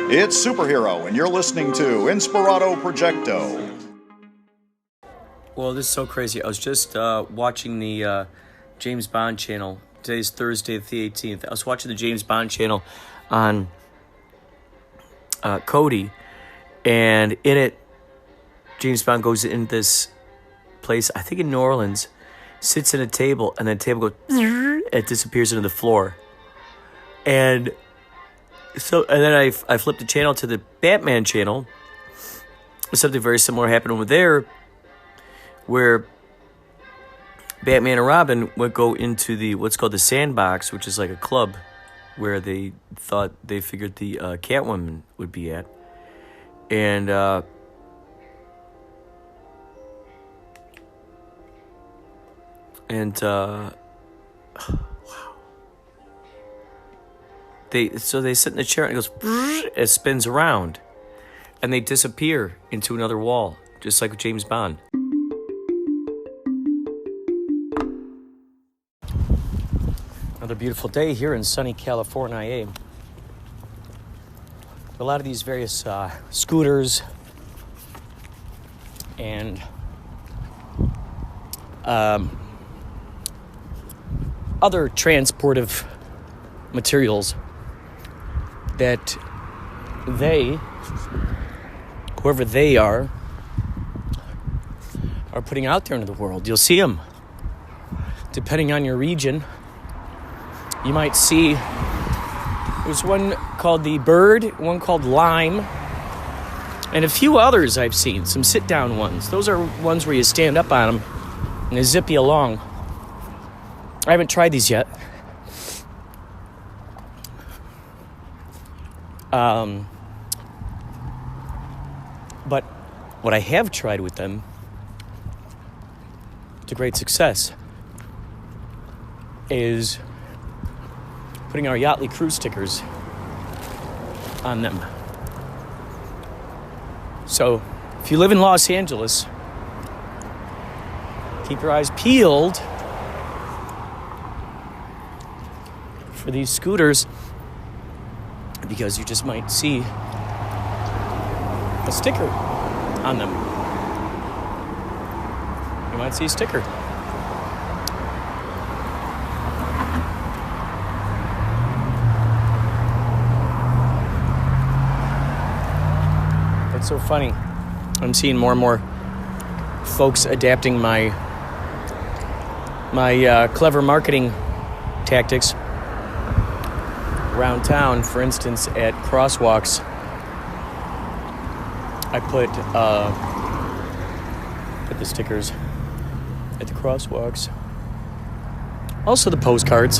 It's Superhero, and you're listening to Inspirado Projecto. Well, this is so crazy. I was just watching the James Bond channel. Today's Thursday, the 18th. I was watching the James Bond channel on Cody, and in it, James Bond goes in this place, I think in New Orleans, sits at a table, and the table goes, it disappears into the floor. And then I flipped the channel to the Batman channel. Something very similar happened over there, where Batman and Robin would go into what's called the Sandbox, which is like a club where they figured the Catwoman would be at. And wow. They sit in the chair and it goes, it spins around, and they disappear into another wall, just like James Bond. Another beautiful day here in sunny California. A lot of these various scooters and other transportive materials that whoever they are putting out there into the world. You'll see them. Depending on your region, you might see, there's one called the Bird, one called Lime, and a few others I've seen, some sit-down ones. Those are ones where you stand up on them and they zip you along. I haven't tried these yet. But what I have tried with them to great success is putting our Yachtly Crew stickers on them. So, if you live in Los Angeles, keep your eyes peeled for these scooters, because you just might see a sticker on them. You might see a sticker. It's so funny. I'm seeing more and more folks adapting my clever marketing tactics around town. For instance, at crosswalks, I put the stickers at the crosswalks. Also the postcards.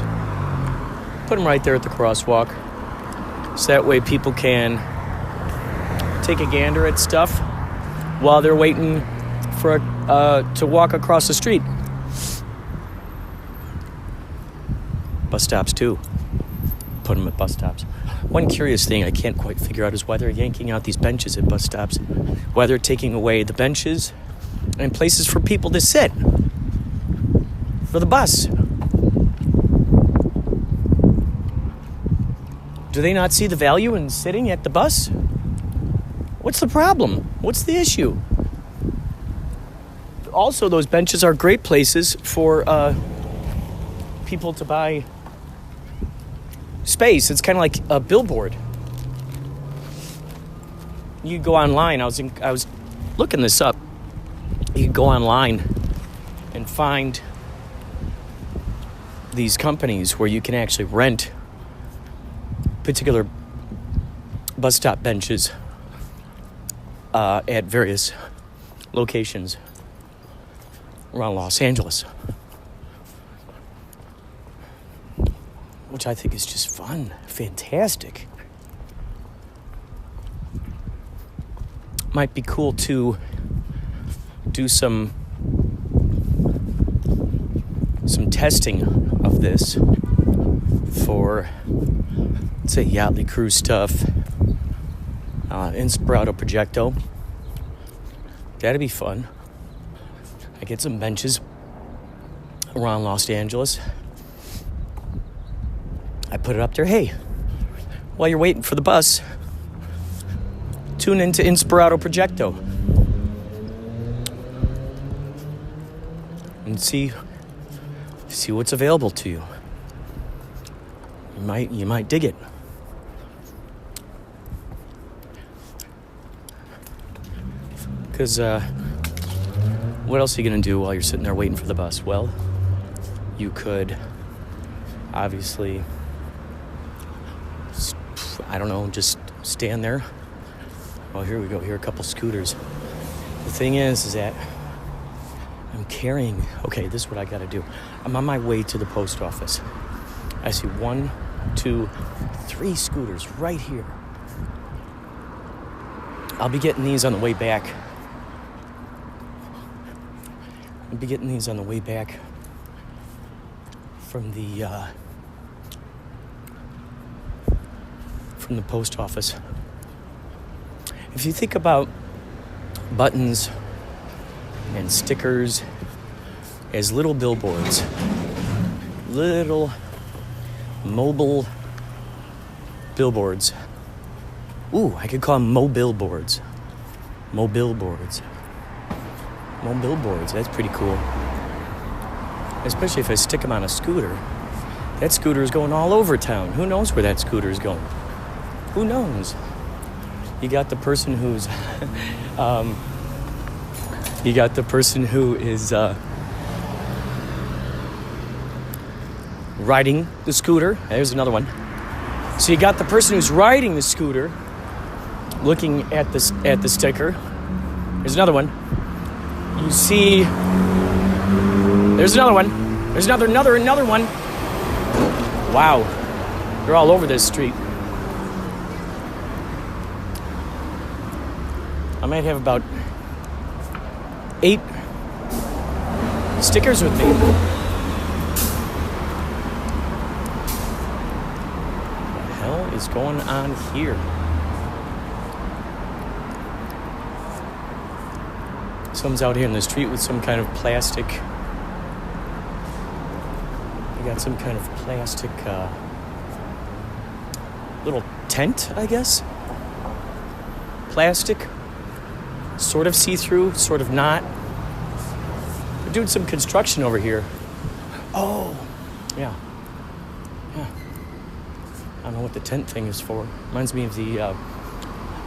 Put them right there at the crosswalk, so that way people can take a gander at stuff while they're waiting for to walk across the street. Bus stops too. Put them at bus stops. One curious thing I can't quite figure out is why they're yanking out these benches at bus stops, why they're taking away the benches and places for people to sit for the bus. Do they not see the value in sitting at the bus? What's the problem? What's the issue? Also, those benches are great places for people to buy space. It's kind of like a billboard. You go online. I was looking this up. You can go online and find these companies where you can actually rent particular bus stop benches at various locations around Los Angeles, which I think is just fun, fantastic. Might be cool to do some testing of this for, let's say, Yachtly Crew stuff, Inspirado Projecto. That'd be fun. I get some benches around Los Angeles. I put it up there. Hey, while you're waiting for the bus, Tune into Inspirado Projecto and see what's available to you. You might dig it. Because what else are you going to do while you're sitting there waiting for the bus? Well, you could obviously, I don't know, just stand there. Oh, here we go. Here are a couple scooters. The thing is that I'm carrying... Okay, this is what I got to do. I'm on my way to the post office. I see 1, 2, 3 scooters right here. I'll be getting these on the way back. From the post office. If you think about buttons and stickers as little billboards, little mobile billboards. Ooh, I could call them mobile boards. Mobile boards, that's pretty cool. Especially if I stick them on a scooter. That scooter is going all over town. Who knows where that scooter is going? Who knows? You got the person who's... riding the scooter. There's another one. So you got the person who's riding the scooter looking at the sticker. There's another one. You see... There's another one. There's another one. Wow. They're all over this street. I might have about 8 stickers with me. What the hell is going on here? Someone's out here in the street with some kind of plastic. They got some kind of plastic little tent, I guess. Plastic. Sort of see-through, sort of not. They're doing some construction over here. Oh, yeah. I don't know what the tent thing is for. Reminds me of the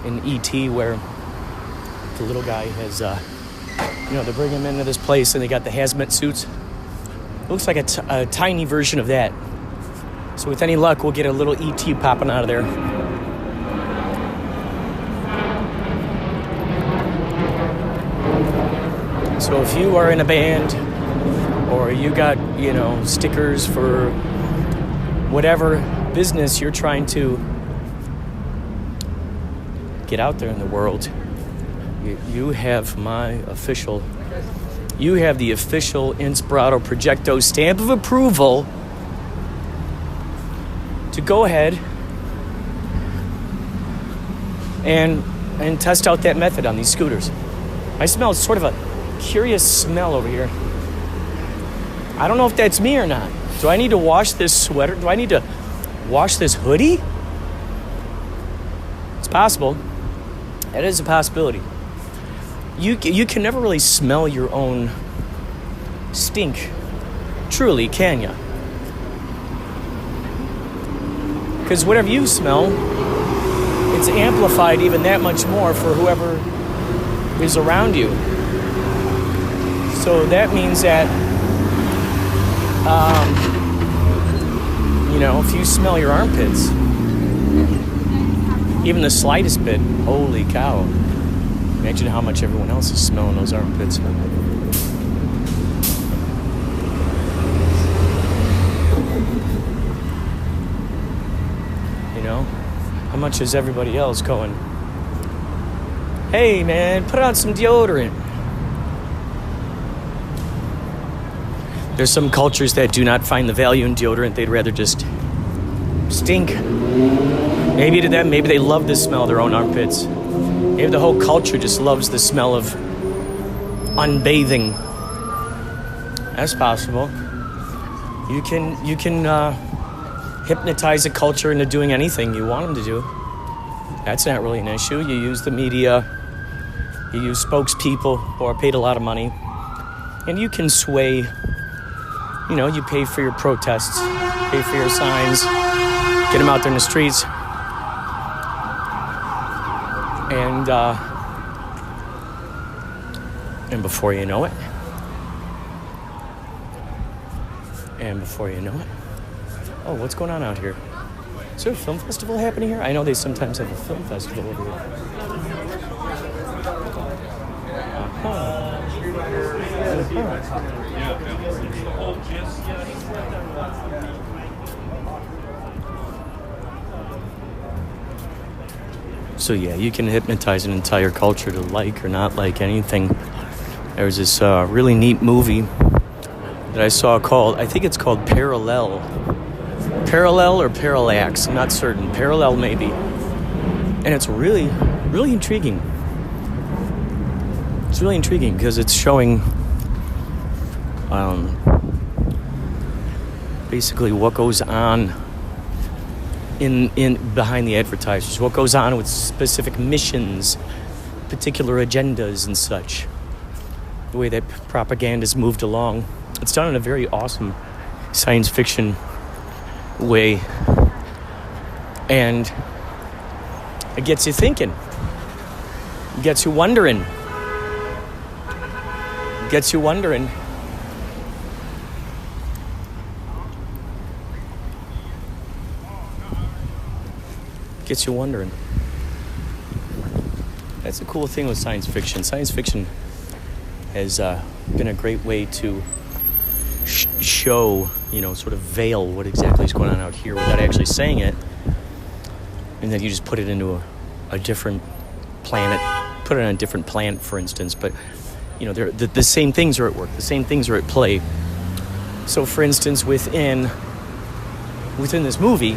in E.T. where the little guy has, they bring him into this place and they got the hazmat suits. It looks like a tiny version of that. So with any luck, we'll get a little E.T. popping out of there. So if you are in a band or you got, stickers for whatever business you're trying to get out there in the world, you have the official Inspirado Projecto stamp of approval to go ahead and test out that method on these scooters. I smell sort of a curious smell over here. I don't know if that's me or not. Do I need to wash this sweater? Do I need to wash this hoodie? It's possible. That is a possibility. You can never really smell your own stink. Truly, can ya? Because whatever you smell, it's amplified even that much more for whoever is around you. So that means that, if you smell your armpits, even the slightest bit, holy cow. Imagine how much everyone else is smelling those armpits. How much is everybody else going, hey man, put on some deodorant. There's some cultures that do not find the value in deodorant. They'd rather just stink. Maybe to them, maybe they love the smell of their own armpits. Maybe the whole culture just loves the smell of unbathing. That's possible. You can hypnotize a culture into doing anything you want them to do. That's not really an issue. You use the media, you use spokespeople who are paid a lot of money, and you can sway, you pay for your protests, pay for your signs, get them out there in the streets, and before you know it, oh, what's going on out here? Is there a film festival happening here? I know they sometimes have a film festival over here. So yeah, you can hypnotize an entire culture to like or not like anything. There was this really neat movie that I saw I think it's called Parallel or Parallax, I'm not certain. Parallel maybe. And it's really, really intriguing. It's really intriguing because it's showing basically what goes on in behind the advertisers, what goes on with specific missions, particular agendas and such. The way that propaganda is moved along. It's done in a very awesome science fiction way, and it gets you thinking, it gets you wondering, gets you wondering. That's a cool thing with science fiction. Science fiction has been a great way to show, sort of veil what exactly is going on out here without actually saying it. And then you just put it into a different planet, put it on a different planet, for instance. But, the same things are at work. The same things are at play. So, for instance, within this movie,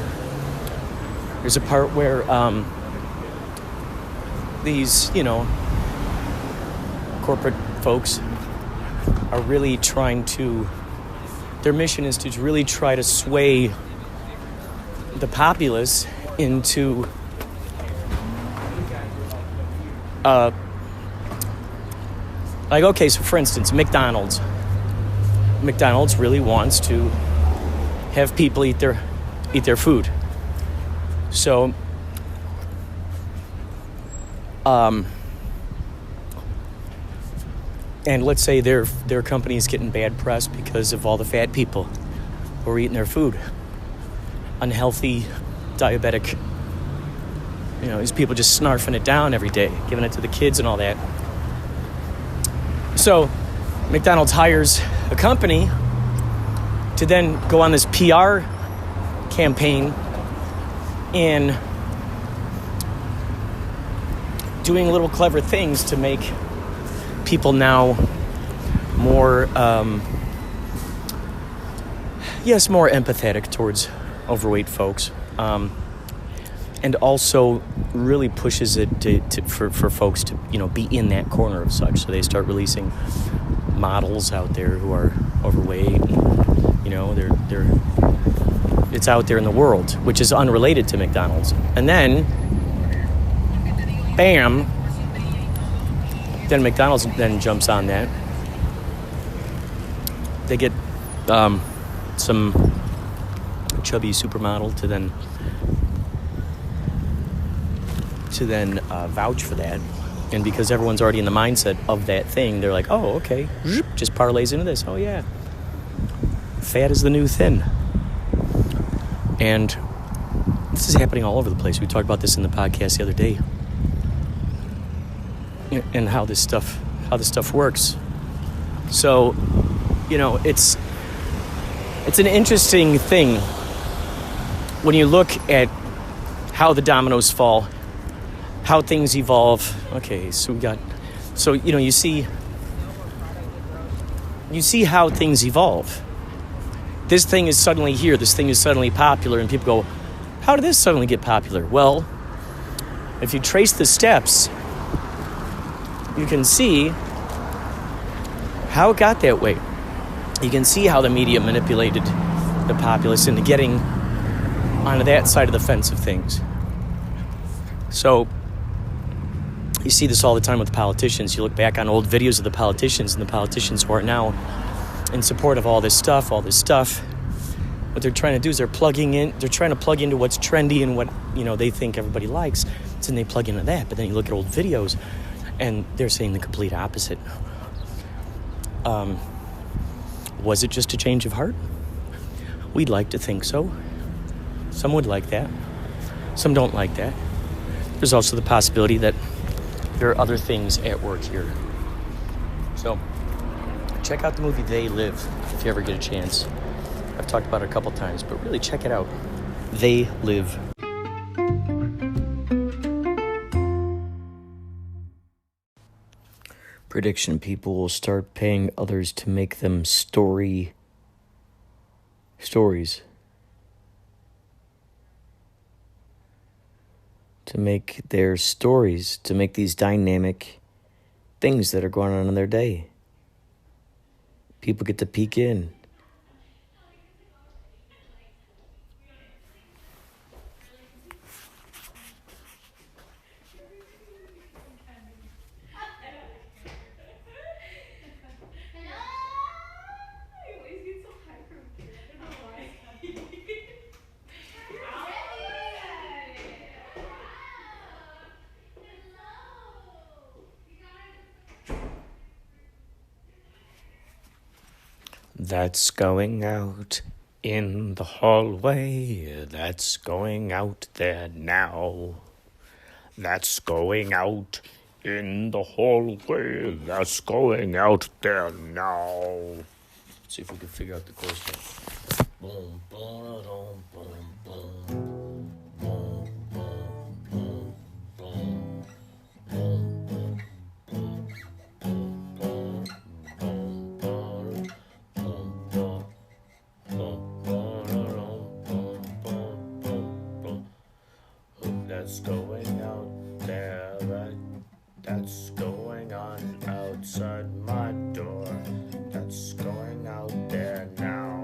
there's a part where these, corporate folks are really trying to, their mission is to really try to sway the populace into so for instance, McDonald's really wants to have people eat their food. So and let's say their company is getting bad press because of all the fat people who are eating their food. Unhealthy, diabetic, these people just snarfing it down every day, giving it to the kids and all that. So McDonald's hires a company to then go on this PR campaign in doing little clever things to make people now more, more empathetic towards overweight folks, and also really pushes it for folks to be in that corner of such. So they start releasing models out there who are overweight. They're it's out there in the world, which is unrelated to McDonald's. And then, bam. Then McDonald's then jumps on that. They get some chubby supermodel to then vouch for that. And because everyone's already in the mindset of that thing, they're like, oh, okay, just parlays into this. Oh, yeah. Fat is the new thin. And this is happening all over the place. We talked about this in the podcast the other day. And how this stuff works. So, it's an interesting thing when you look at how the dominoes fall, how things evolve. Okay, so you see how things evolve. This thing is suddenly here, this thing is suddenly popular, and people go, how did this suddenly get popular? Well, if you trace the steps, you can see how it got that way. You can see how the media manipulated the populace into getting onto that side of the fence of things. So you see this all the time with politicians. You look back on old videos of the politicians, and the politicians who are now in support of all this stuff. What they're trying to do is they're trying to plug into what's trendy and what, they think everybody likes. So then they plug into that. But then you look at old videos and they're saying the complete opposite. Was it just a change of heart? We'd like to think so. Some would like that. Some don't like that. There's also the possibility that there are other things at work here. So check out the movie They Live if you ever get a chance. I've talked about it a couple times, but really check it out. They Live. Prediction: people will start paying others to make them stories. To make their stories, to make these dynamic things that are going on in their day. People get to peek in. That's going out in the hallway. That's going out there now. That's going out in the hallway. That's going out there now. Let's see if we can figure out the chorus. Boom, boom, boom, boom, boom. That's going out there, right? That's going on outside my door. That's going out there now.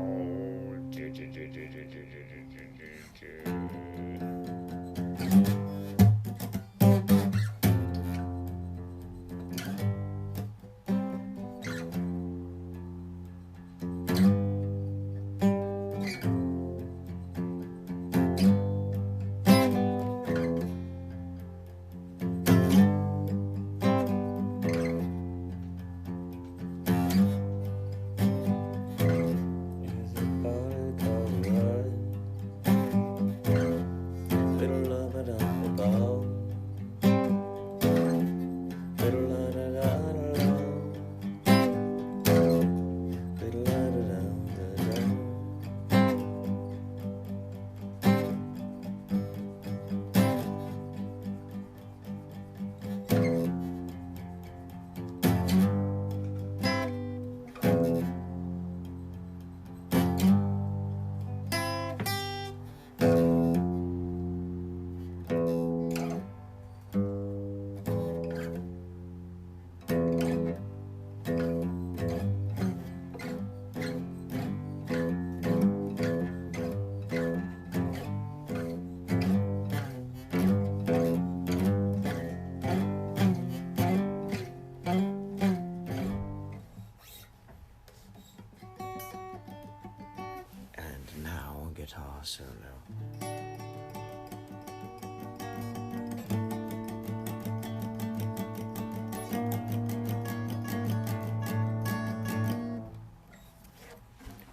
Guitar solo.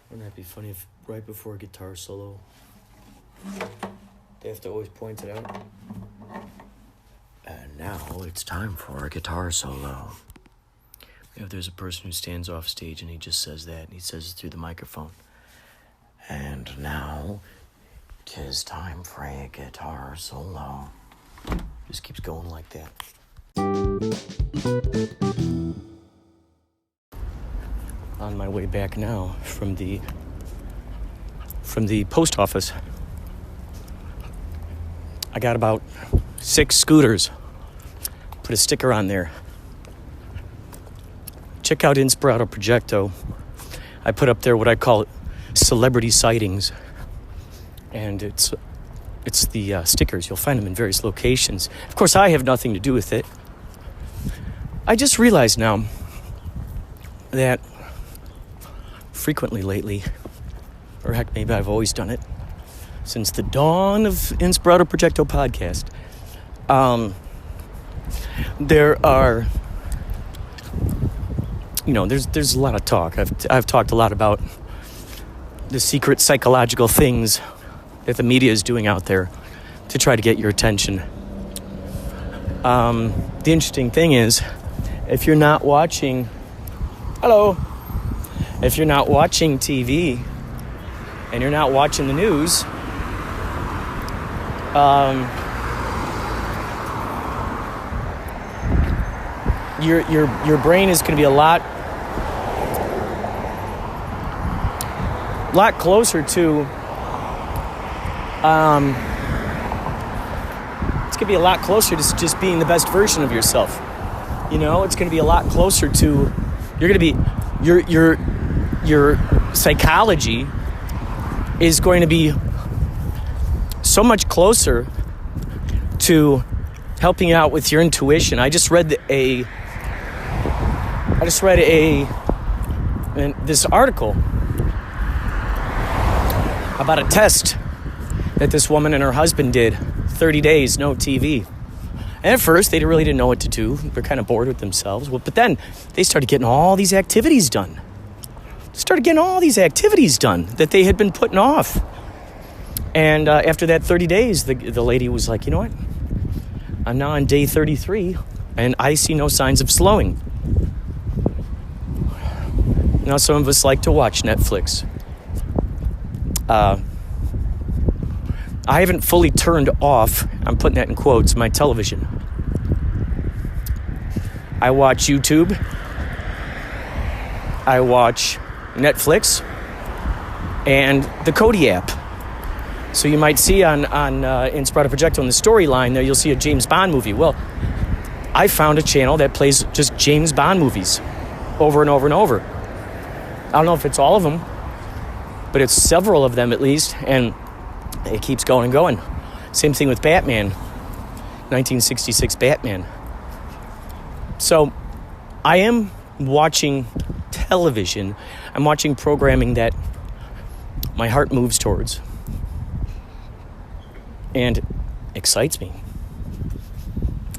Wouldn't that be funny if right before a guitar solo they have to always point it out? And now it's time for a guitar solo. If there's a person who stands off stage and he just says that, and he says it through the microphone. And now, 'tis time for a guitar solo. Just keeps going like that. On my way back now from the post office. I got about 6 scooters. Put a sticker on there. Check out Inspirado Projecto. I put up there what I call celebrity sightings, and it's It's the stickers. You'll find them in various locations. Of course, I have nothing to do with it. I just realized now that frequently lately, or heck, maybe I've always done it, since the dawn of Inspirado Projecto podcast, there are, there's a lot of talk. I've talked a lot about the secret psychological things that the media is doing out there to try to get your attention. The interesting thing is, if you're not watching TV and you're not watching the news, your brain is going to be a lot closer to it's going to be a lot closer to just being the best version of yourself. It's going to be a lot closer to, you're going to be, your psychology is going to be so much closer to helping you out with your intuition. I just read this article about a test that this woman and her husband did. 30 days, no TV. And at first, they really didn't know what to do. They're kind of bored with themselves. But then they started getting all these activities done. That they had been putting off. And after that 30 days, the lady was like, you know what? I'm now on day 33, and I see no signs of slowing. Now, some of us like to watch Netflix. I haven't fully turned off, I'm putting that in quotes, my television. I watch YouTube. I watch Netflix and the Kodi app. So you might see on Inspirado Projecto in the storyline there, you'll see a James Bond movie. Well, I found a channel that plays just James Bond movies over and over and over. I don't know if it's all of them, but it's several of them at least, and it keeps going and going. Same thing with Batman, 1966 Batman. So I am watching television. I'm watching programming that my heart moves towards and excites me,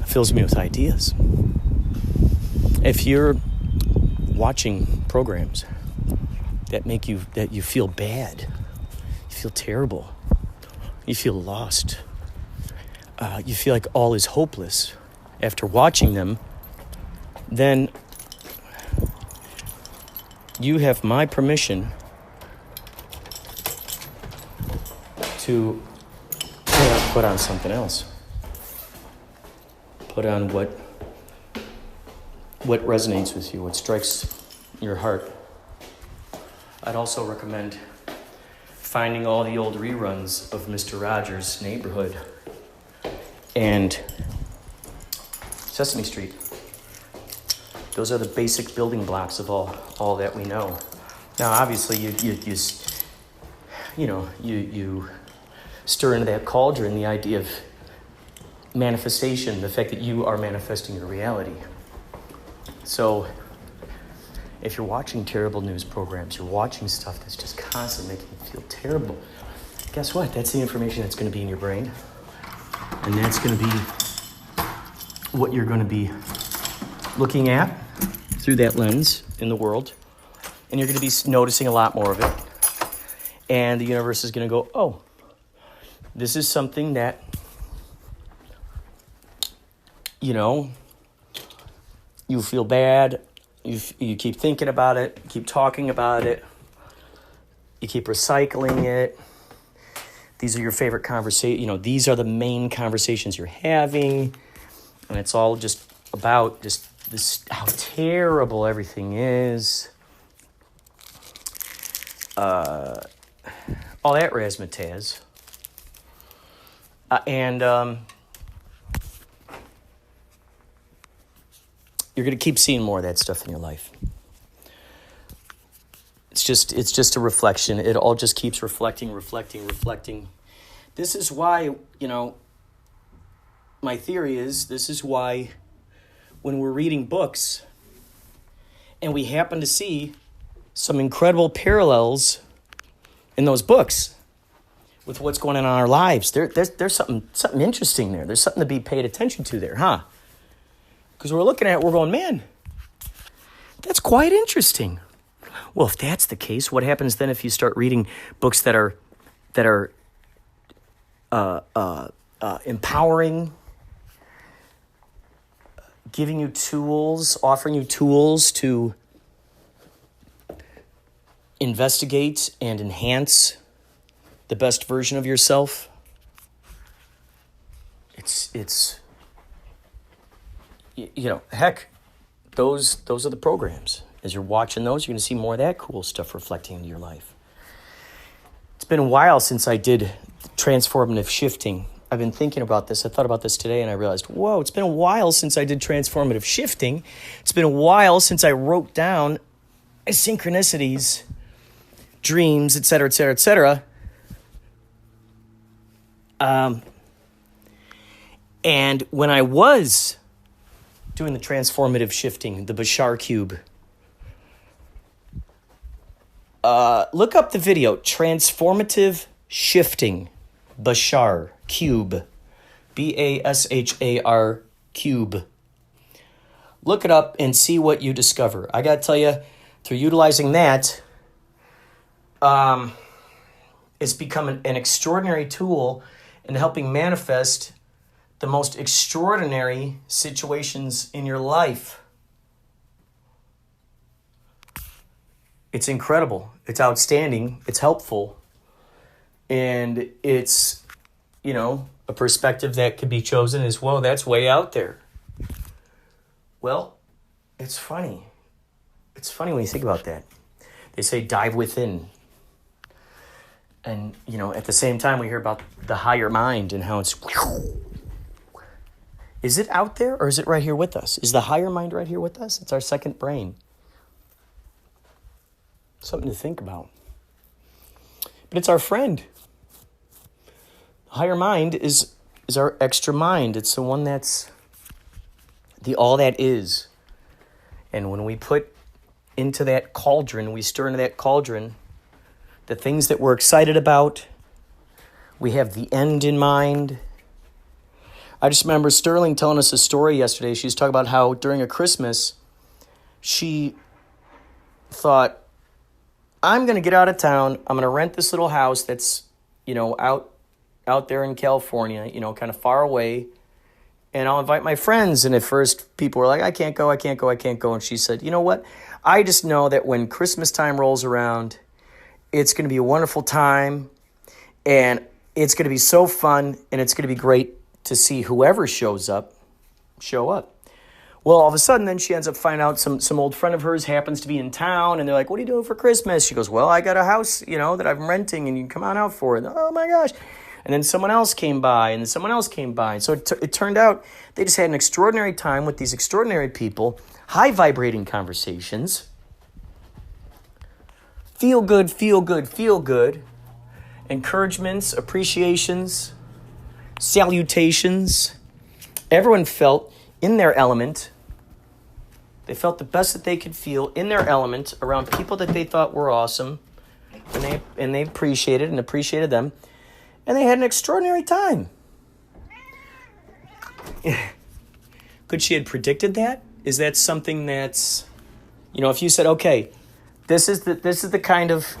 fills me with ideas. If you're watching programs that you feel bad, you feel terrible, you feel lost, you feel like all is hopeless after watching them, then you have my permission to put on something else. Put on what resonates with you, what strikes your heart. I'd also recommend finding all the old reruns of Mr. Rogers' Neighborhood and Sesame Street. Those are the basic building blocks of all that we know. Now, obviously, you stir into that cauldron the idea of manifestation, the fact that you are manifesting your reality. So, if you're watching terrible news programs, you're watching stuff that's just constantly making you feel terrible, guess what? That's the information that's going to be in your brain. And that's going to be what you're going to be looking at through that lens in the world. And you're going to be noticing a lot more of it. And the universe is going to go, oh, this is something that, you feel bad. You keep thinking about it, you keep talking about it, you keep recycling it. These are your favorite conversations. These are the main conversations you're having. And it's all just about just this, how terrible everything is. All that razzmatazz. And you're going to keep seeing more of that stuff in your life. It's just a reflection. It all just keeps reflecting. This is why, my theory is this is why when we're reading books and we happen to see some incredible parallels in those books with what's going on in our lives, there's something interesting there. There's something to be paid attention to there, huh? Because we're looking at it, we're going, man, that's quite interesting. Well, if that's the case, what happens then if you start reading books that are empowering, giving you tools, offering you tools to investigate and enhance the best version of yourself? It's heck, those are the programs. As you're watching those, you're going to see more of that cool stuff reflecting into your life. It's been a while since I did transformative shifting. I've been thinking about this. I thought about this today and I realized, whoa, it's been a while since I did transformative shifting. It's been a while since I wrote down synchronicities, dreams, et cetera, et cetera, et cetera. And when I was doing the transformative shifting, the Bashar Cube, look up the video, Transformative Shifting, Bashar Cube, Bashar Cube. Look it up and see what you discover. I got to tell you, through utilizing that, it's become an extraordinary tool in helping manifest the most extraordinary situations in your life. It's incredible. It's outstanding. It's helpful. And it's, a perspective that could be chosen as, whoa, that's way out there. Well, it's funny. It's funny when you think about that. They say dive within. And, at the same time, we hear about the higher mind and how it's... Is it out there or is it right here with us? Is the higher mind right here with us? It's our second brain. Something to think about. But it's our friend. The higher mind is our extra mind. It's the one that's the all that is. And when we put into that cauldron, we stir into that cauldron the things that we're excited about. We have the end in mind. I just remember Sterling telling us a story yesterday. She was talking about how during a Christmas, she thought, I'm going to get out of town. I'm going to rent this little house that's, out there in California, kind of far away. And I'll invite my friends. And at first, people were like, I can't go. And she said, you know what? I just know that when Christmas time rolls around, it's going to be a wonderful time. And it's going to be so fun. And it's going to be great to see whoever show up. Well, all of a sudden, then she ends up finding out some old friend of hers happens to be in town, and they're like, what are you doing for Christmas? She goes, well, I got a house, that I'm renting, and you can come on out for it. And, oh, my gosh. And then someone else came by, and then someone else came by. And so it turned out they just had an extraordinary time with these extraordinary people, high-vibrating conversations. Feel good. Encouragements, appreciations, salutations. Everyone felt in their element. They felt the best that they could feel in their element around people that they thought were awesome, and they appreciated them, and they had an extraordinary time. Could she have predicted that? Is that something that's, if you said, okay, this is the kind of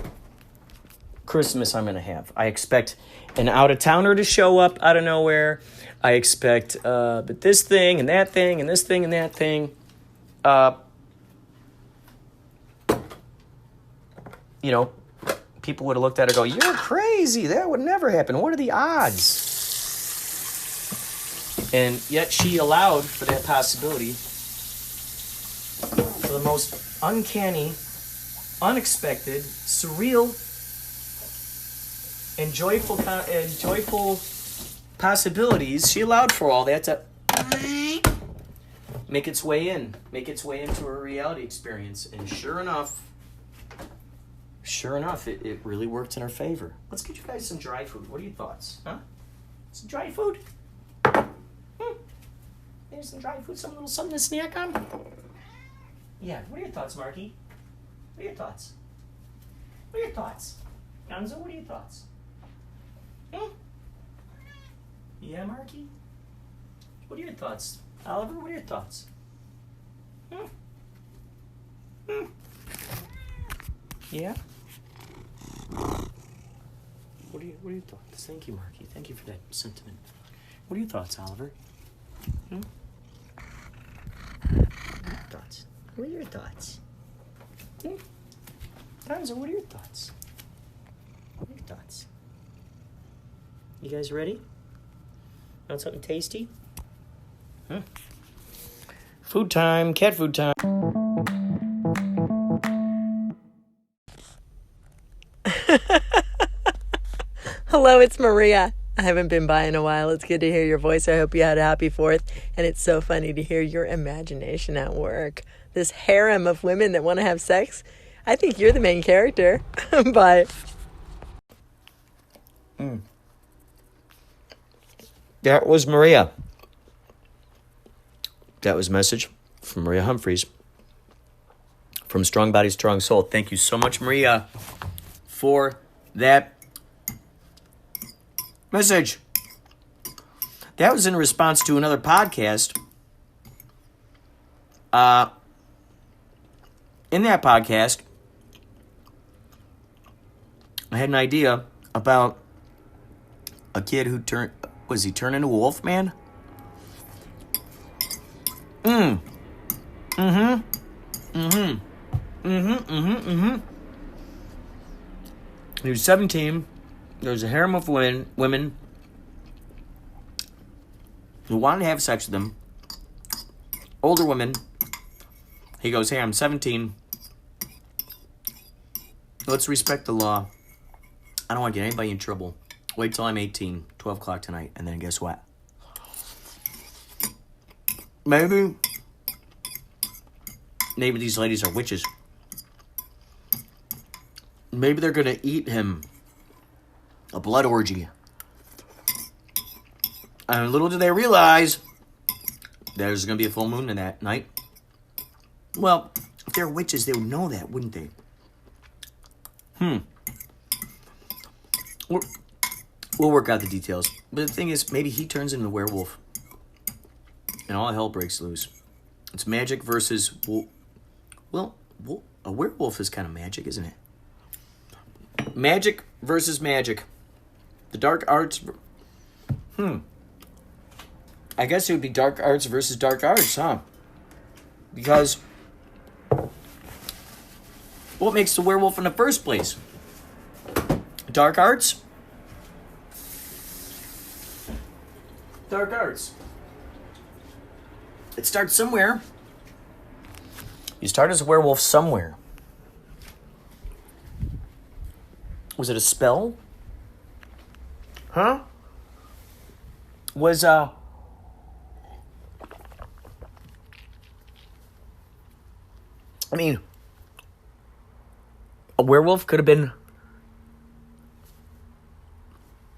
Christmas I'm going to have. I expect an out-of-towner to show up out of nowhere. I expect but this thing and that thing and this thing and that thing. People would have looked at her and go, you're crazy. That would never happen. What are the odds? And yet she allowed for that possibility, for the most uncanny, unexpected, surreal, and joyful possibilities. She allowed for all that to make its way into her reality experience. And sure enough, sure enough, it really worked in our favor. Let's get you guys some dry food. What are your thoughts? Huh? Some dry food? Maybe some dry food, some little something to snack on? Yeah, what are your thoughts, Marky? What are your thoughts? What are your thoughts? Gonzo, what are your thoughts? Yeah, Marky? What are your thoughts? Oliver, what are your thoughts? Yeah? What are your thoughts? Thank you, Marky. Thank you for that sentiment. What are your thoughts, Oliver? What are your thoughts? What are your thoughts? Gonzo, what are your thoughts? What are your thoughts? You guys ready? Want something tasty? Food time, cat food time. Hello, it's Maria. I haven't been by in a while. It's good to hear your voice. I hope you had a happy 4th. And it's so funny to hear your imagination at work. This harem of women that want to have sex. I think you're the main character. Bye. That was Maria. That was a message from Maria Humphreys from Strong Body, Strong Soul. Thank you so much, Maria, for that message. That was in response to another podcast. In that podcast, I had an idea about a kid who turned into a wolf man? He was 17. There was a harem of women who wanted to have sex with him. Older women. He goes, hey, I'm 17. Let's respect the law. I don't want to get anybody in trouble. Wait till I'm 18, 12 o'clock tonight, and then guess what? Maybe these ladies are witches. Maybe they're going to eat him. A blood orgy. And little do they realize there's going to be a full moon in that night. Well, if they're witches, they would know that, wouldn't they? We'll work out the details. But the thing is, maybe he turns into a werewolf. And all hell breaks loose. It's magic versus... Well, a werewolf is kind of magic, isn't it? Magic versus magic. The dark arts... I guess it would be dark arts versus dark arts, huh? Because... what makes the werewolf in the first place? Dark arts? Dark arts. It starts somewhere. You start as a werewolf somewhere. Was it a spell? Huh? Was, I mean, a werewolf could have been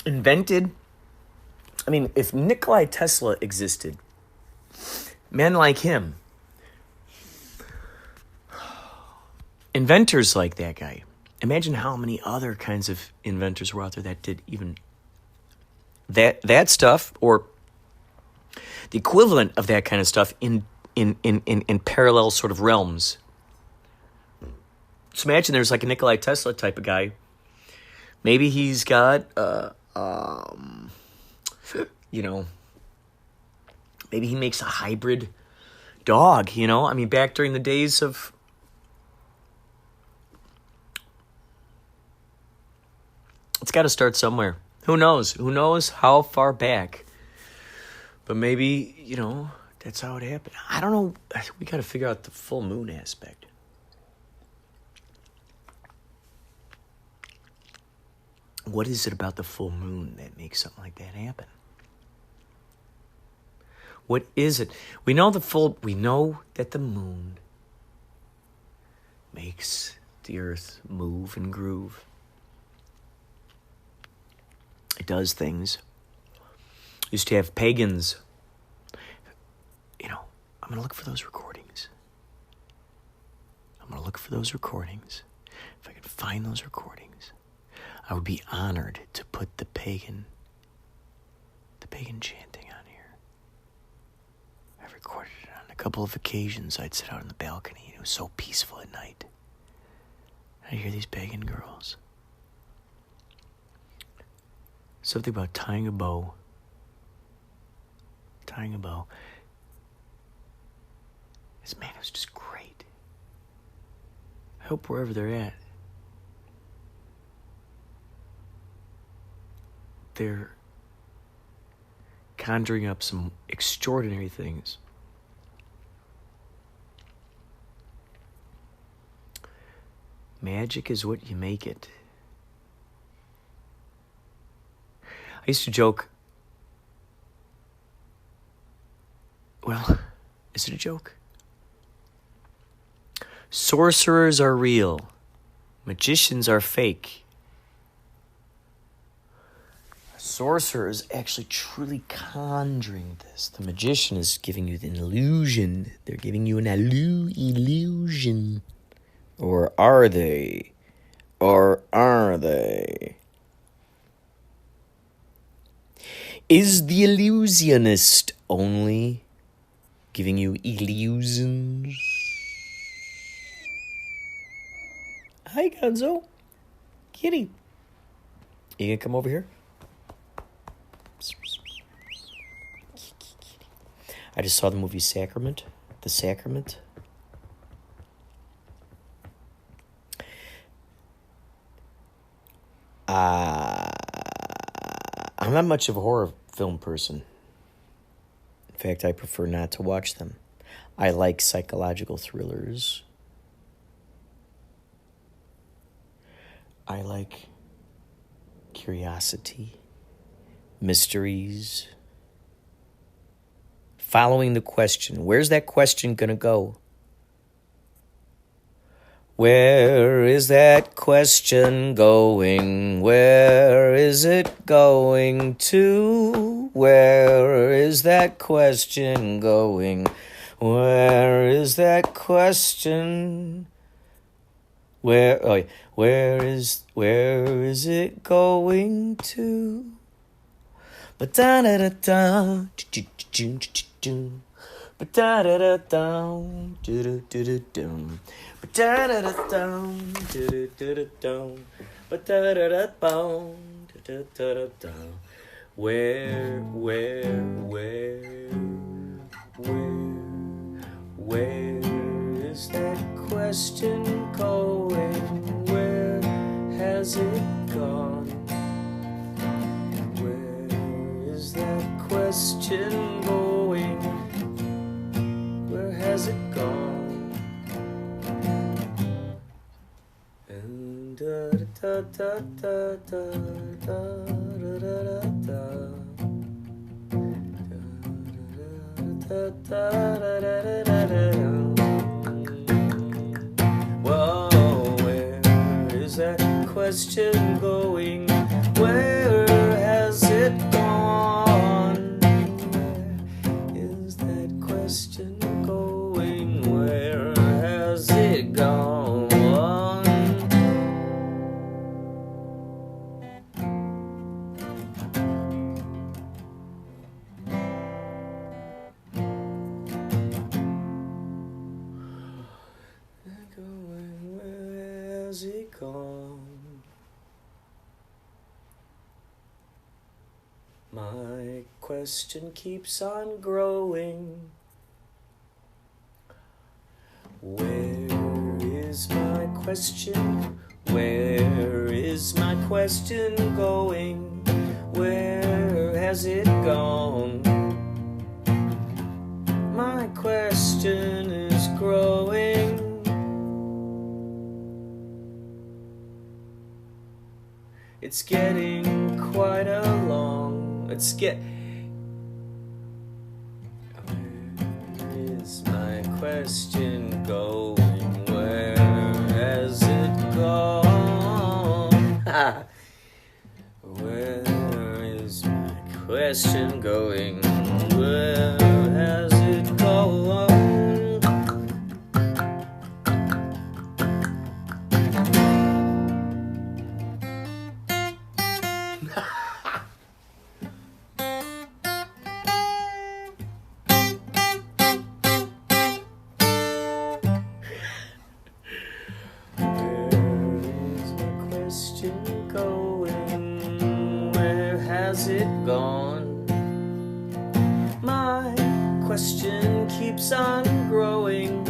invented. I mean, if Nikola Tesla existed, men like him, inventors like that guy, imagine how many other kinds of inventors were out there that did even that stuff, or the equivalent of that kind of stuff in parallel sort of realms. So imagine there's like a Nikola Tesla type of guy. Maybe he's got, maybe he makes a hybrid dog, I mean, back during the days of... It's got to start somewhere. Who knows? Who knows how far back? But maybe, that's how it happened. I don't know. We got to figure out the full moon aspect. What is it about the full moon that makes something like that happen? What is it? We know that the moon makes the earth move and groove. It does things. Used to have pagans. I'm going to look for those recordings. If I could find those recordings, I would be honored to put the pagan chanting on here. I've recorded it on a couple of occasions. I'd sit out on the balcony, and it was so peaceful at night. I'd hear these pagan girls. Something about tying a bow. Man, it was just great. I hope wherever they're at, they're conjuring up some extraordinary things. Magic is what you make it. I used to joke, well, is it a joke? Sorcerers are real. Magicians are fake. A sorcerer is actually truly conjuring this. The magician is giving you an illusion. They're giving you an illusion. Or are they? Is the illusionist only giving you illusions? Hi, Gonzo. Kitty. You gonna come over here? I just saw the movie Sacrament. The Sacrament. I'm not much of a horror film person. In fact, I prefer not to watch them. I like psychological thrillers. I like curiosity, mysteries, following the question. Where's that question gonna go? Where is that question going? Where is it going to? Where is that question going? Where is that question? Where is it going to? Ba-da-da-da-da, ba-da-da-da-da, do-do-do-do-do, ba-da-da-da-da, do-do-do-do-do, ba-da-da-da-da, do-do-do-do-do. Where is that question going? Where has it gone? Where is that question going? Where has it gone? And da da da da da da da da da da da. Whoa, where is that question going? Where has it gone? Where is that question going? Where has it gone? Where has it gone? My question keeps on growing. Where is my question? Where is my question going? Where has it gone? My question is growing. It's getting quite along. Where is my question going? Where has it question going? Where has it gone? Has it gone? My question keeps on growing.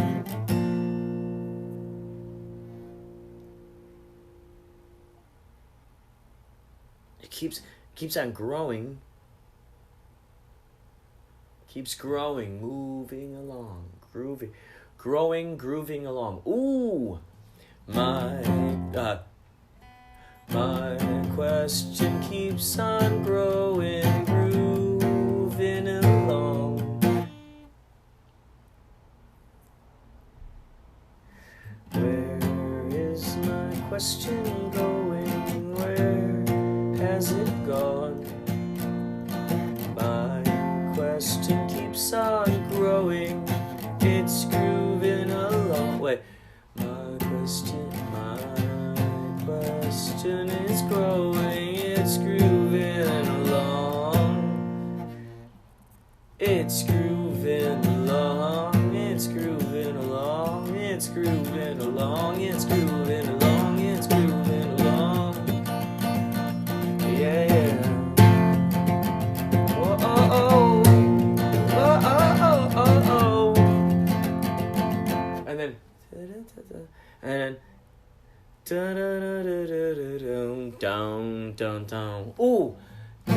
It keeps on growing. Keeps growing, moving along, grooving along. Ooh, my question keeps on growing, grooving along. Where is my question going? Where has it gone? My question keeps on growing. It's grooving along. Wait, my question is growing, it's grooving along. It's grooving along, it's grooving along, it's grooving along, it's grooving along, it's grooving along. Yeah, yeah. Whoa, oh, oh. Oh, oh, oh, oh, oh. And then da da da da da da down down down. Ooh, da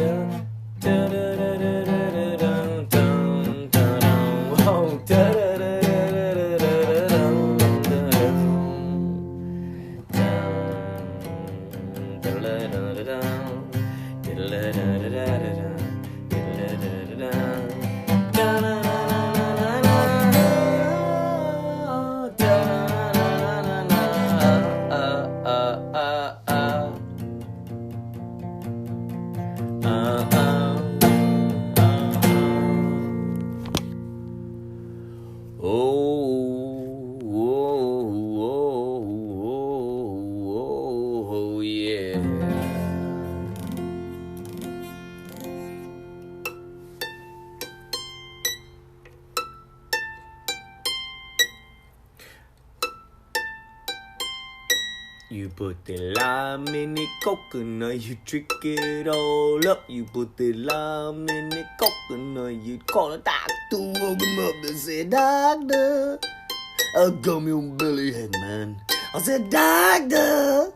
da da da da da down down down. Oh, da da da da da da down down down da da da da down da da da da da da da da da. You put the lime in the coconut, you drink it all up. You put the lime in the coconut, you call a doctor, woke him up and say, Doctor, I got me on bellyache, man. I said, Doctor,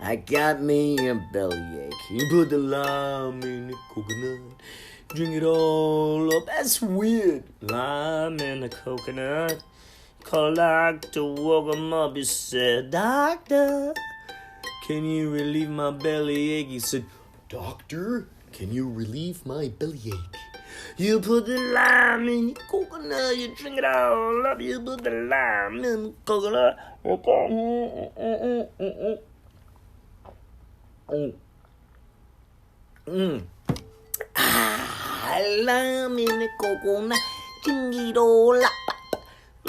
I got me a bellyache. You put the lime in the coconut, drink it all up. That's weird. Lime in the coconut. Call a doctor, woke him up, he said, Doctor, can you relieve my bellyache? He said, Doctor, can you relieve my bellyache? You put the lime in your coconut, you drink it all up, you put the lime in the coconut. Lime in the coconut, drink it all up.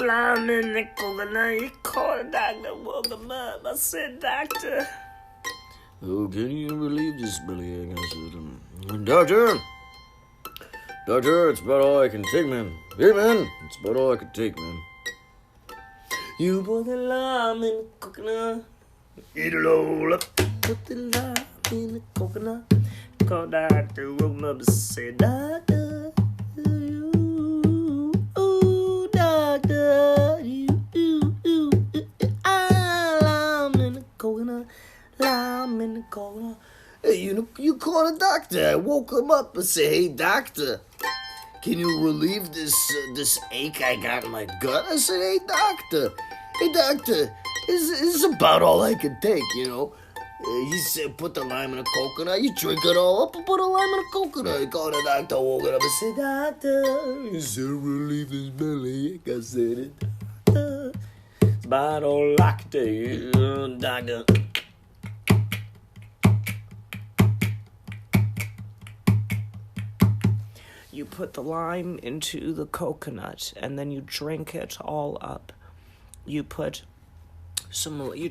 Lime in the coconut, you called a doctor, woke him up. I said, Doctor, oh, can you relieve this bellyache? I said, Doctor, it's about all I can take, man. Hey, man, it's about all I can take, man. You put the lime in the coconut, eat it all up. Put the lime in the coconut, call doctor, woke him up and said, Doctor, lime in the coconut. Hey, you call a doctor. I woke him up and say, Hey, doctor, can you relieve this ache I got in my gut? I said, Hey, doctor, this is about all I can take, you know. He said, put the lime in a coconut. You drink it all up and put a lime in a coconut. He called the doctor, woke it up and said, Doctor, he said, relieve this bellyache. I said, it, doctor, it's about all I can take, doctor. you put the lime into the coconut, and then you drink it all up. You put you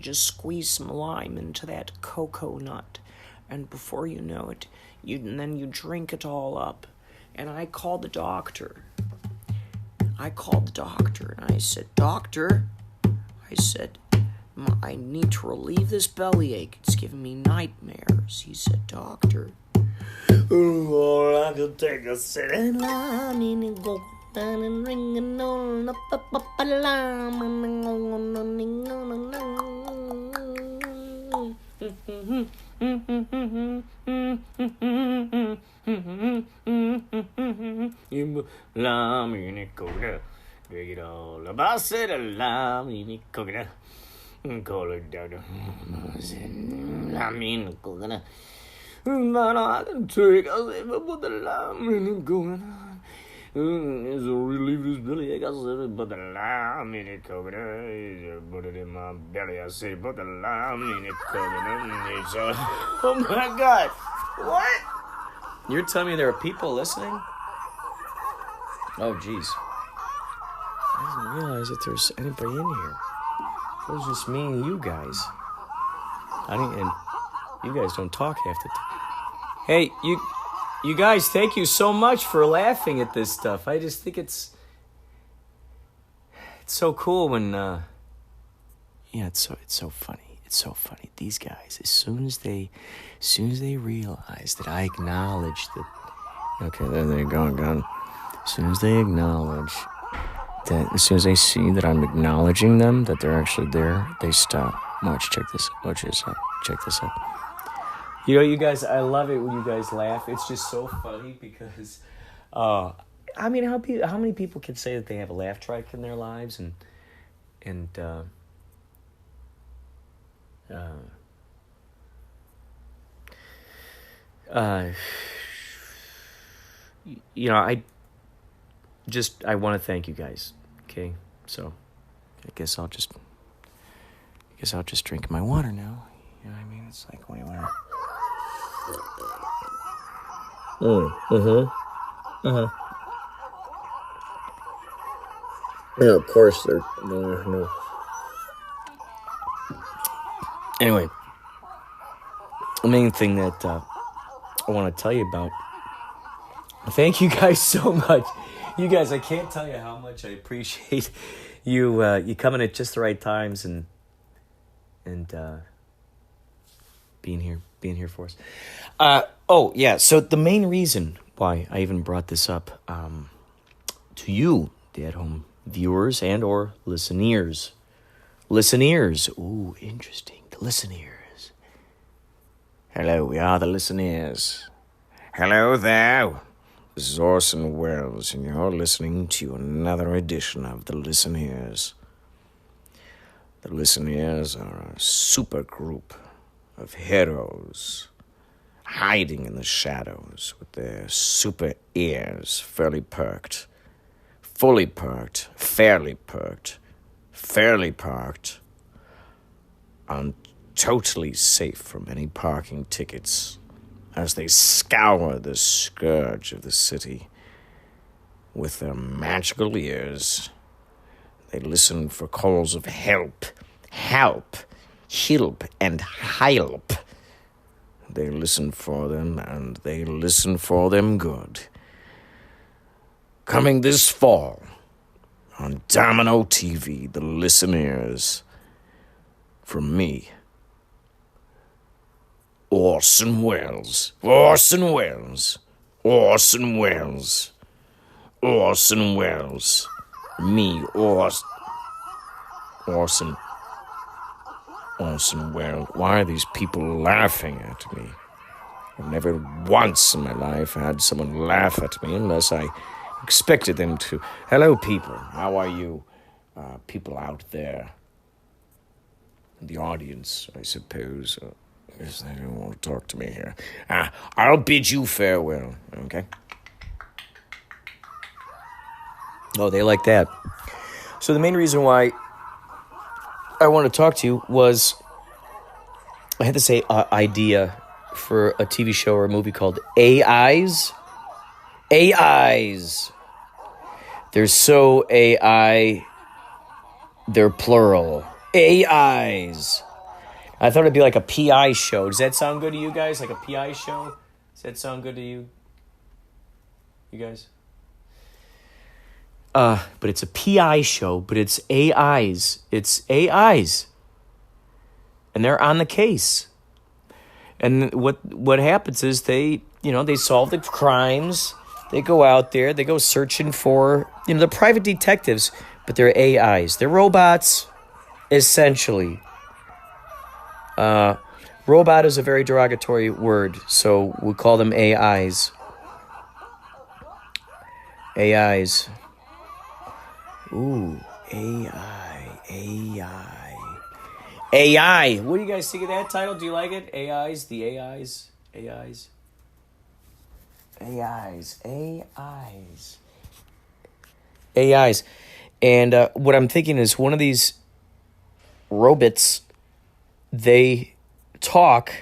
just squeeze some lime into that cocoa nut, and before you know it, then you drink it all up. And I called the doctor. And I said, "Doctor," I said, "I need to relieve this bellyache. It's giving me nightmares." He said, "Doctor, oh, I could take a sit and lime and go down and ring and on up a lime lime in a coconut. Drink it all up. I said a lime in a coconut. Call it down. I said lime in a coconut. But I can take a sip of the lime in a coconut. It's a relief this bellyache. I said, put the lime in a coconut. Put it in my belly. I said, put the lime in a coconut. It's oh my God. What? You're telling me there are people listening? Oh, jeez. I didn't realize that there's anybody in here. It was just me and you guys. And you guys don't talk half the time. Hey, you guys, thank you so much for laughing at this stuff. I just think it's so cool when, it's so funny. It's so funny. These guys, as soon as they realize that I acknowledge that, okay, there they're going. As soon as they acknowledge that, as soon as they see that I'm acknowledging them, that they're actually there, they stop. Watch, check this out. Check this out. You know, you guys, I love it when you guys laugh. It's just so funny because, how many people can say that they have a laugh track in their lives and I want to thank you guys. Okay, so I guess I'll just drink my water now. You know what I mean? It's like, what do you want? Yeah, of course they're no. Anyway, the main thing that I want to tell you about. Thank you guys so much. You guys, I can't tell you how much I appreciate you coming at just the right times and being here for us. So the main reason why I even brought this up to you, the at-home viewers and or listeners. Ooh, interesting. The listeners. Hello, we are the listeners. Hello there. This is Orson Welles, and you're listening to another edition of The Listeners. The Listeners are a super group of heroes hiding in the shadows with their super ears fully perked, and totally safe from any parking tickets as they scour the scourge of the city with their magical ears. They listen for calls of help, and help. They listen for them, and they listen for them good. Coming this fall on Domino TV, The Listeners, from me, Orson Welles. Me, Orson Welles. Why are these people laughing at me? I've never once in my life had someone laugh at me unless I expected them to. Hello, people. How are you? People out there. The audience, I suppose. Yes, they don't want to talk to me here. I'll bid you farewell, okay? Oh, they like that. So the main reason why I want to talk to you was I had this idea for a TV show or a movie called AIs. AIs. They're so AI, they're plural. AIs. I thought it'd be like a PI show. Does that sound good to you guys? Like a PI show? Does that sound good to you? You guys? But it's a PI show, but it's AIs. It's AIs. And they're on the case. And what happens is they solve the crimes. They go out there, they go searching for, they're private detectives, but they're AIs. They're robots, essentially. Robot is a very derogatory word, so we'll call them AIs. AIs. Ooh, AI. What do you guys think of that title? Do you like it? AIs, the AIs, AIs. AIs. And what I'm thinking is one of these robots, they talk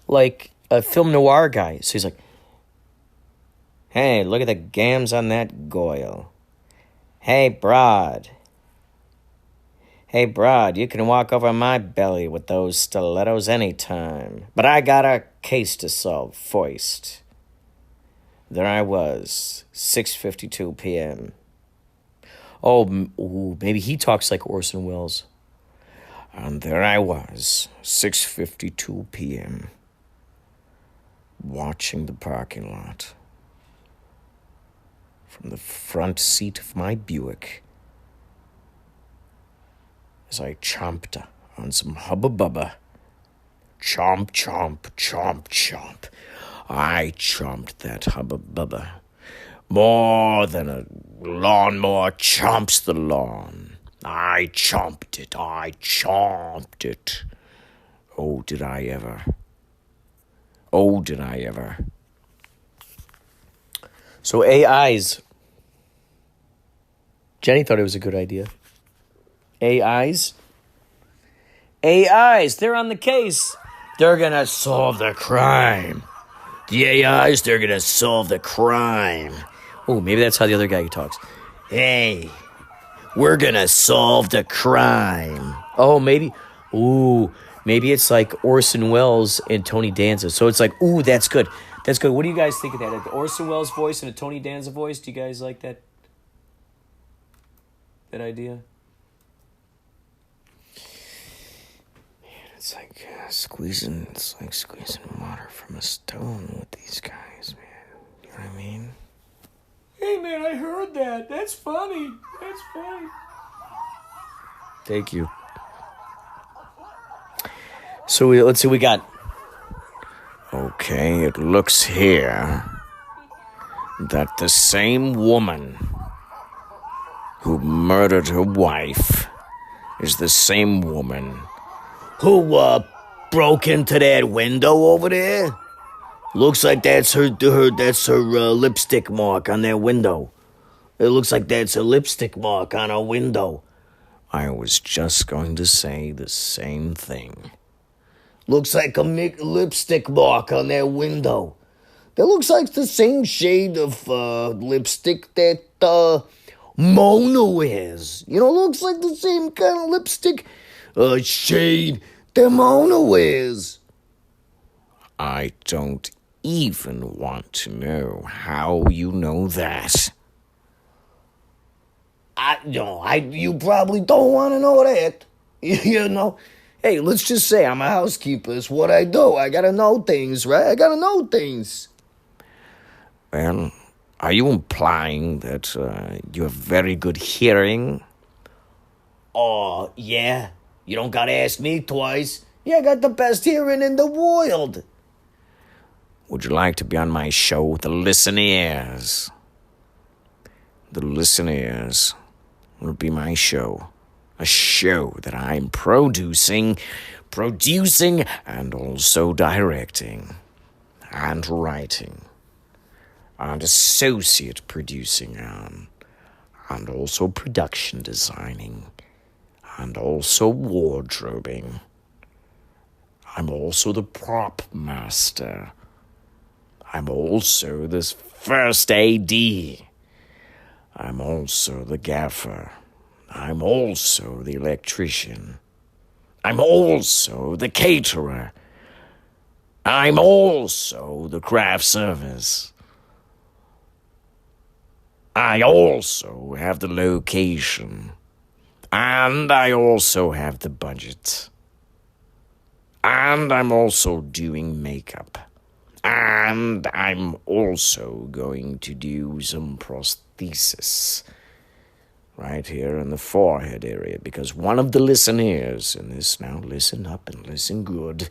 like a film noir guy. So he's like, hey, look at the gams on that goyle. Hey, broad, you can walk over my belly with those stilettos anytime. But I got a case to solve first. There I was, 6:52 p.m. Maybe he talks like Orson Welles. And there I was, 6:52 p.m., watching the parking lot. From the front seat of my Buick, as I chomped on some Hubba Bubba. Chomp, chomp, chomp, chomp. I chomped that Hubba Bubba more than a lawnmower chomps the lawn. I chomped it. Oh, did I ever. So AIs. Jenny thought it was a good idea. AIs, they're on the case. They're going to solve the crime. The AIs, they're going to solve the crime. Oh, maybe that's how the other guy talks. Hey, we're going to solve the crime. Oh, maybe it's like Orson Welles and Tony Danza. So it's like, that's good. That's good. What do you guys think of that? Like the Orson Welles voice and a Tony Danza voice? Do you guys like that idea? It's like squeezing water from a stone with these guys, man. You know what I mean? Hey, man, I heard that. That's funny. Thank you. So let's see what we got. Okay, it looks here that the same woman who murdered her wife is the same woman who broke into that window over there. Looks like that's her lipstick mark on that window. It looks like that's a lipstick mark on her window. I was just going to say the same thing. Looks like a lipstick mark on that window. That looks like the same shade of lipstick that Mona wears. Looks like the same kind of lipstick shade that Mona wears. I don't even want to know how you know that. You probably don't want to know that. Hey, let's just say I'm a housekeeper. It's what I do. I gotta know things, right? I gotta know things. Well, are you implying that you have very good hearing? Oh, yeah. You don't gotta ask me twice. Yeah, I got the best hearing in the world. Would you like to be on my show, The Listeners? The Listeners will be my show. A show that I'm producing, and also directing, and writing, and associate producing on, and also production designing, and also wardrobing. I'm also the prop master. I'm also this first AD. I'm also the gaffer. I'm also the electrician. I'm also the caterer. I'm also the craft service. I also have the location. And I also have the budget. And I'm also doing makeup. And I'm also going to do some prosthesis right here in the forehead area, because one of the listeners in this, now listen up and listen good,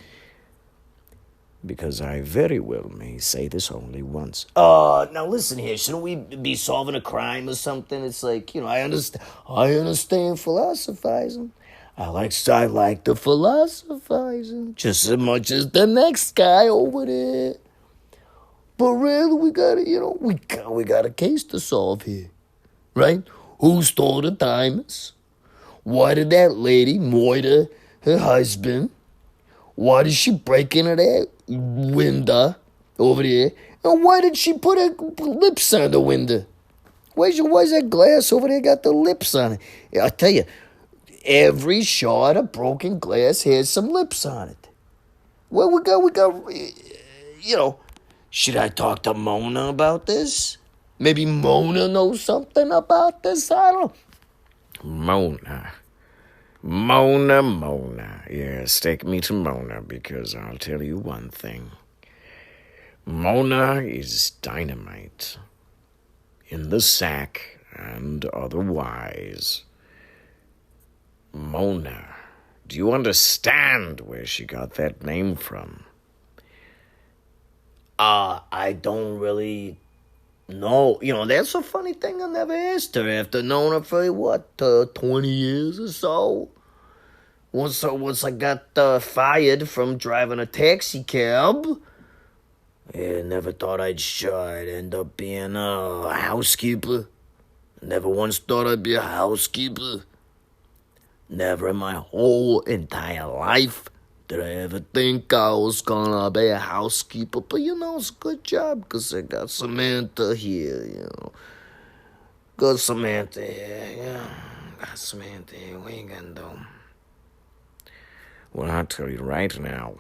because I very well may say this only once. Now listen here, shouldn't we be solving a crime or something? It's like, I understand philosophizing. I like the philosophizing just as much as the next guy over there. But really, we got a case to solve here, right? Who stole the diamonds? Why did that lady murder her husband? Why did she break into that window over there? And why did she put her lips on the window? Why's that glass over there got the lips on it? I tell you, every shard of broken glass has some lips on it. Well, we got, should I talk to Mona about this? Maybe Mona knows something about this? I don't know. Mona. Yes, take me to Mona, because I'll tell you one thing. Mona is dynamite. In the sack and otherwise. Mona, do you understand where she got that name from? I don't really know. That's a funny thing. I never asked her after knowing her for, 20 years or so. Once I got fired from driving a taxi cab, I never thought I'd end up being a housekeeper. Never once thought I'd be a housekeeper. Never in my whole entire life did I ever think I was gonna be a housekeeper. But, it's a good job, because I got Samantha here, Got Samantha here, Got Samantha here. What you gonna do? Well, I'll tell you right now.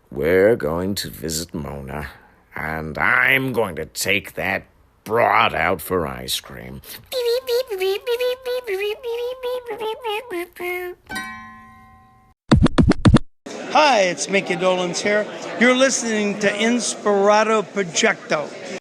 We're going to visit Mona, and I'm going to take that broad out for ice cream. Hi, it's Micky Dolenz here. You're listening to Inspirado Projecto.